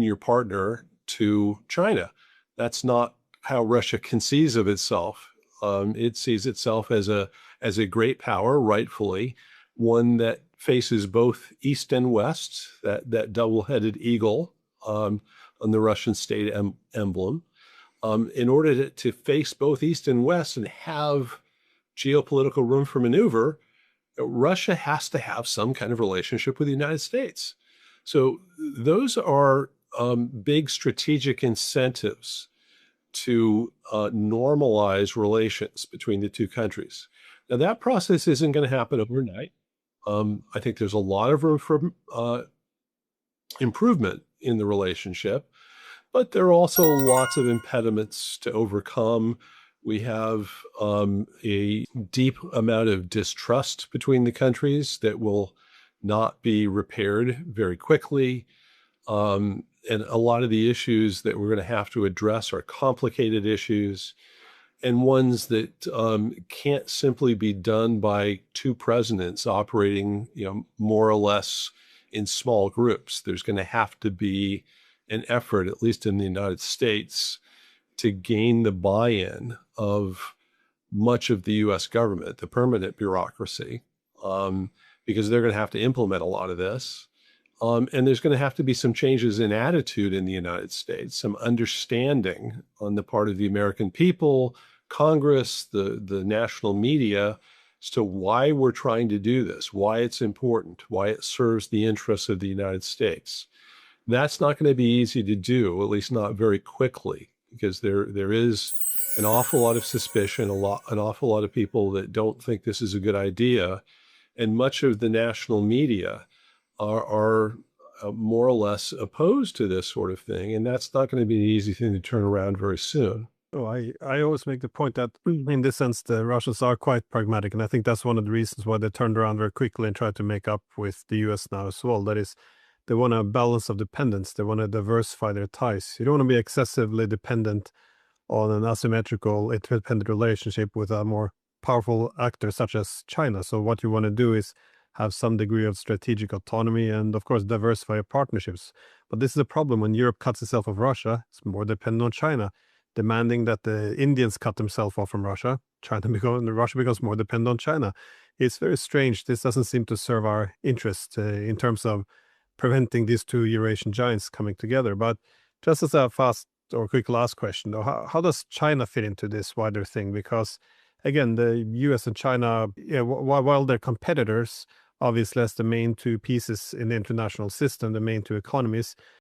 your partner to China. That's not how Russia conceives of itself. It sees itself as a great power, rightfully, one that faces both East and West, that double-headed eagle on the Russian state emblem. In order to face both East and West and have geopolitical room for maneuver, Russia has to have some kind of relationship with the United States. So those are big strategic incentives to normalize relations between the two countries. Now, that process isn't going to happen overnight. I think there's a lot of room for improvement in the relationship, but there are also lots of impediments to overcome. We have a deep amount of distrust between the countries that will not be repaired very quickly. And a lot of the issues that we're going to have to address are complicated issues and ones that can't simply be done by two presidents operating, more or less in small groups. There's going to have to be an effort, at least in the United States, to gain the buy-in of much of the U.S. government, the permanent bureaucracy, because they're going to have to implement a lot of this. And there's going to have to be some changes in attitude in the United States, some understanding on the part of the American people, Congress, the national media, as to why we're trying to do this, why it's important, why it serves the interests of the United States. That's not going to be easy to do, at least not very quickly, because there is an awful lot of suspicion, an awful lot of people that don't think this is a good idea, and much of the national media are more or less opposed to this sort of thing, and that's not going to be an easy thing to turn around very soon. Oh, I always make the point that in this sense, the Russians are quite pragmatic. And I think that's one of the reasons why they turned around very quickly and tried to make up with the US now as well. That is, they want a balance of dependence. They want to diversify their ties. You don't want to be excessively dependent on an asymmetrical, interdependent relationship with a more powerful actor such as China. So what you want to do is have some degree of strategic autonomy and, of course, diversify your partnerships. But this is a problem when Europe cuts itself off Russia. It's more dependent on China, demanding that the Indians cut themselves off from Russia. Russia becomes more dependent on China. It's very strange. This doesn't seem to serve our interest in terms of preventing these two Eurasian giants coming together. But just as a fast or quick last question, though, how does China fit into this wider thing? Because, again, the US and China, while they're competitors, obviously as the main two pieces in the international system, the main two economies,